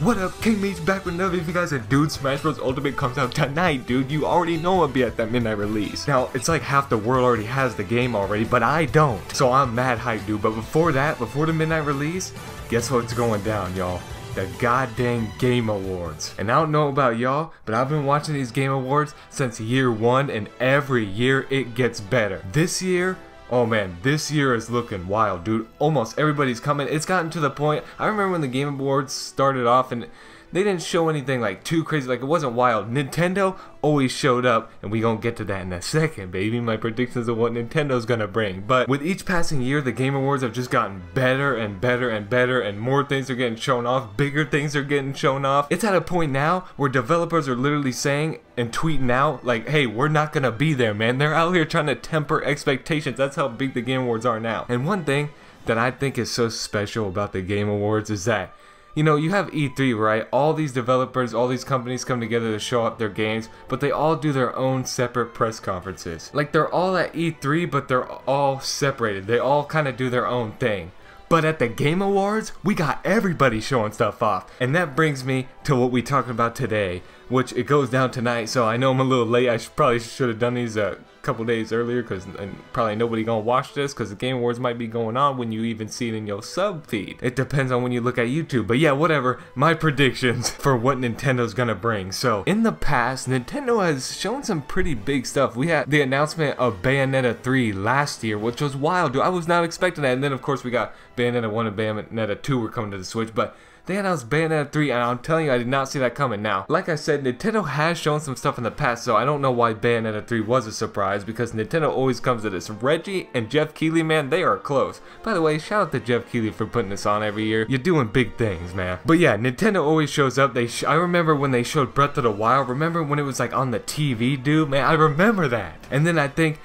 What up, King Meats back with another video, guys, and dude, Smash Bros. Ultimate comes out tonight, dude. You already know I'll be at that midnight release. Now, it's like half the world already has the game already, but I don't. So I'm mad hyped, dude. But before that, before the midnight release, guess what's going down, y'all? The goddamn Game Awards. And I don't know about y'all, but I've been watching these Game Awards since year one, and every year it gets better. This year, oh man, this year is looking wild, dude. Almost everybody's coming. It's gotten to the point, I remember when the Game Awards started off and they didn't show anything like too crazy, like it wasn't wild. Nintendo always showed up, and we gonna get to that in a second, baby. My predictions of what Nintendo's gonna bring. But with each passing year, the Game Awards have just gotten better and better and better, and more things are getting shown off, bigger things are getting shown off. It's at a point now where developers are literally saying and tweeting out like, hey, we're not gonna be there, man. They're out here trying to temper expectations. That's how big the Game Awards are now. And one thing that I think is so special about the Game Awards is that, you know, you have E3, right? All these developers, all these companies come together to show up their games, but they all do their own separate press conferences. Like, they're all at E3, but they're all separated. They all kind of do their own thing. But at the Game Awards, we got everybody showing stuff off. And that brings me to what we're talking about today, which it goes down tonight, so I know I'm a little late. I probably should have done these a couple days earlier, because probably nobody gonna watch this, because the Game Awards might be going on when you even see it in your sub feed. It depends on when you look at YouTube, but yeah, whatever. My predictions for what Nintendo's gonna bring. So in the past, Nintendo has shown some pretty big stuff. We had the announcement of Bayonetta 3 last year, which was wild, dude. I was not expecting that. And then of course we got Bayonetta 1 and Bayonetta 2 were coming to the Switch, but they announced Bayonetta 3, and I'm telling you, I did not see that coming. Now, like I said, Nintendo has shown some stuff in the past, so I don't know why Bayonetta 3 was a surprise, because Nintendo always comes to this. Reggie and Jeff Keighley, man, they are close. By the way, shout out to Jeff Keighley for putting this on every year. You're doing big things, man. But yeah, Nintendo always shows up. I remember when they showed Breath of the Wild. Remember when it was like on the TV, dude? Man, I remember that. And then I think,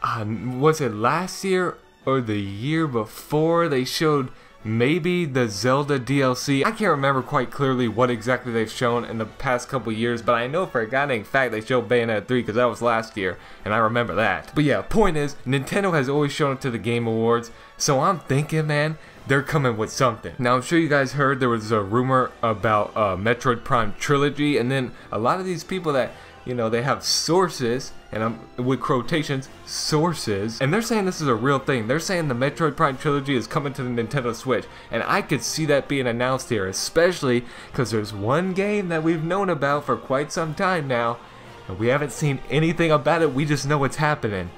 was it last year or the year before, they showed maybe the Zelda DLC. I can't remember quite clearly what exactly they've shown in the past couple years, but I know for a goddamn fact they showed Bayonetta 3, because that was last year, and I remember that. But yeah, point is, Nintendo has always shown up to the Game Awards, so I'm thinking, man, they're coming with something. Now, I'm sure you guys heard there was a rumor about Metroid Prime Trilogy, and then a lot of these people that, you know, they have sources, and I'm with quotations, sources, and they're saying this is a real thing. They're saying the Metroid Prime Trilogy is coming to the Nintendo Switch, and I could see that being announced here, especially because there's one game that we've known about for quite some time now, and we haven't seen anything about it. We just know it's happening.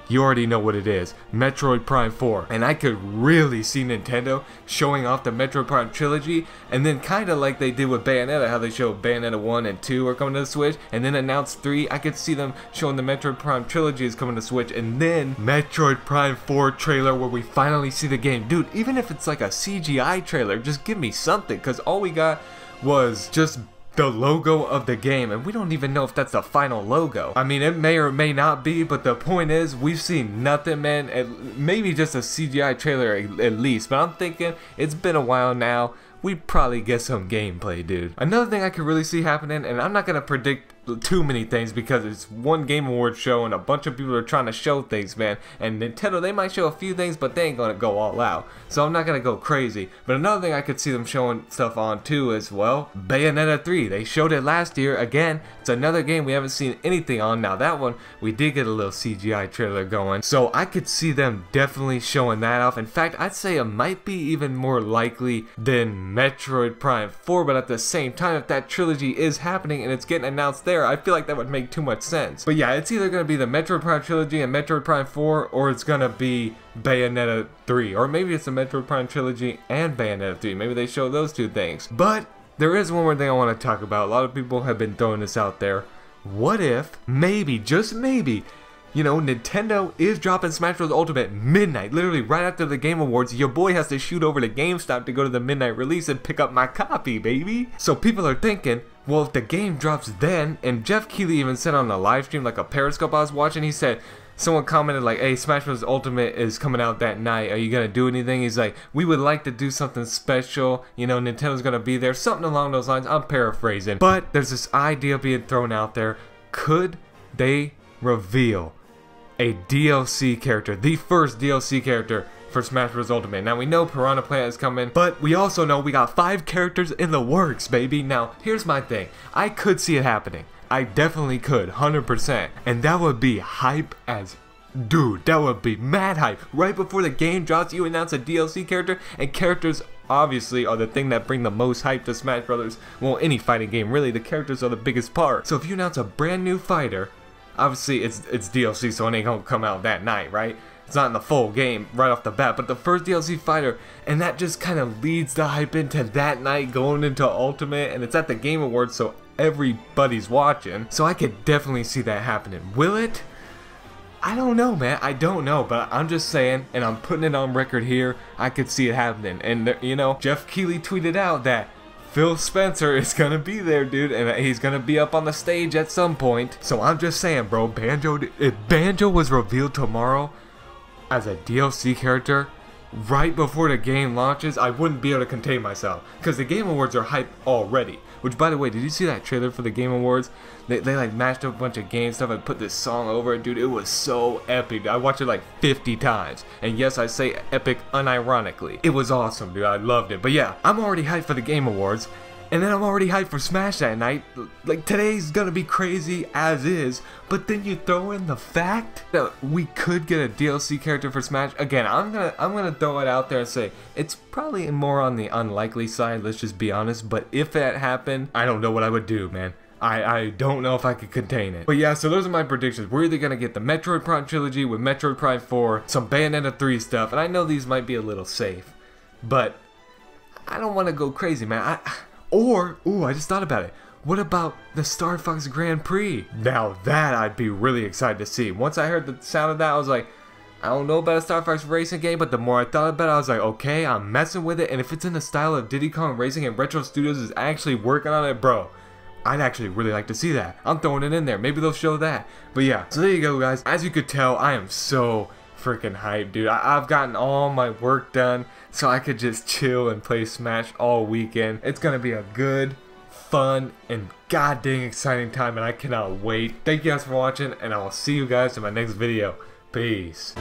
You already know what it is, Metroid Prime 4. And I could really see Nintendo showing off the Metroid Prime Trilogy, and then kind of like they did with Bayonetta, how they showed Bayonetta 1 and 2 are coming to the Switch, and then announced 3. I could see them showing the Metroid Prime Trilogy is coming to Switch, and then Metroid Prime 4 trailer where we finally see the game. Dude, even if it's like a CGI trailer, just give me something, because all we got was just the logo of the game, and we don't even know if that's the final logo. I mean, it may or may not be, but the point is, we've seen nothing, man. Maybe just a CGI trailer at least, but I'm thinking it's been a while now. We'd probably get some gameplay, dude. Another thing I could really see happening, and I'm not gonna predict too many things because it's one Game Awards show and a bunch of people are trying to show things, man. And Nintendo, they might show a few things, but they ain't gonna go all out. So I'm not gonna go crazy. But another thing I could see them showing stuff on too as well, Bayonetta 3. They showed it last year. Again, it's another game we haven't seen anything on. Now that one, we did get a little CGI trailer going. So I could see them definitely showing that off. In fact, I'd say it might be even more likely than Metroid Prime 4, but at the same time, if that trilogy is happening and it's getting announced there, I feel like that would make too much sense. But yeah, it's either going to be the Metroid Prime Trilogy and Metroid Prime 4, or it's going to be Bayonetta 3. Or maybe it's the Metroid Prime Trilogy and Bayonetta 3. Maybe they show those two things. But there is one more thing I want to talk about. A lot of people have been throwing this out there. What if, maybe, just maybe, you know, Nintendo is dropping Smash Bros. Ultimate midnight, literally right after the Game Awards. Your boy has to shoot over to GameStop to go to the midnight release and pick up my copy, baby. So people are thinking, well, if the game drops then, and Jeff Keighley even said on a live stream, like a Periscope I was watching, he said, someone commented like, hey, Smash Bros. Ultimate is coming out that night, are you gonna do anything? He's like, we would like to do something special, you know, Nintendo's gonna be there, something along those lines. I'm paraphrasing, but there's this idea being thrown out there. Could they reveal a DLC character, the first DLC character for Smash Bros. Ultimate. Now we know Piranha Plant is coming, but we also know we got 5 characters in the works, baby. Now, here's my thing. I could see it happening. I definitely could, 100%. And that would be hype as... Dude, that would be mad hype. Right before the game drops, you announce a DLC character, and characters obviously are the thing that bring the most hype to Smash Brothers. Well, any fighting game, really, the characters are the biggest part. So if you announce a brand new fighter, obviously it's DLC, so it ain't gonna come out that night, right? It's not in the full game right off the bat, but the first DLC fighter, and that just kind of leads the hype into that night going into Ultimate, and it's at the Game Awards, so everybody's watching. So I could definitely see that happening. Will it? I don't know, man. I don't know, but I'm just saying, and I'm putting it on record here, I could see it happening. And, you know, Jeff Keighley tweeted out that Phil Spencer is gonna be there, dude, and he's gonna be up on the stage at some point. So I'm just saying, bro, if Banjo was revealed tomorrow as a DLC character, right before the game launches, I wouldn't be able to contain myself. Because the Game Awards are hype already. Which, by the way, did you see that trailer for the Game Awards? They like mashed up a bunch of game stuff and put this song over it, dude. It was so epic. I watched it like 50 times. And yes, I say epic unironically. It was awesome, dude. I loved it. But yeah, I'm already hyped for the Game Awards. And then I'm already hyped for Smash that night. Like, today's gonna be crazy as is. But then you throw in the fact that we could get a DLC character for Smash. Again, I'm gonna throw it out there and say it's probably more on the unlikely side, let's just be honest. But if that happened, I don't know what I would do, man. I don't know if I could contain it. But yeah, so those are my predictions. We're either gonna get the Metroid Prime trilogy with Metroid Prime 4, some Bayonetta 3 stuff, and I know these might be a little safe, but I don't want to go crazy, man. I just thought about it. What about the Star Fox Grand Prix? Now that I'd be really excited to see. Once I heard the sound of that, I was like, I don't know about a Star Fox racing game, but the more I thought about it, I was like, okay, I'm messing with it, and if it's in the style of Diddy Kong Racing and Retro Studios is actually working on it, bro, I'd actually really like to see that. I'm throwing it in there. Maybe they'll show that. But yeah, so there you go, guys. As you could tell, I am so freaking hyped, dude. I've gotten all my work done, so I could just chill and play Smash all weekend. It's gonna be a good, fun, and goddamn exciting time, and I cannot wait. Thank you guys for watching, and I will see you guys in my next video. Peace.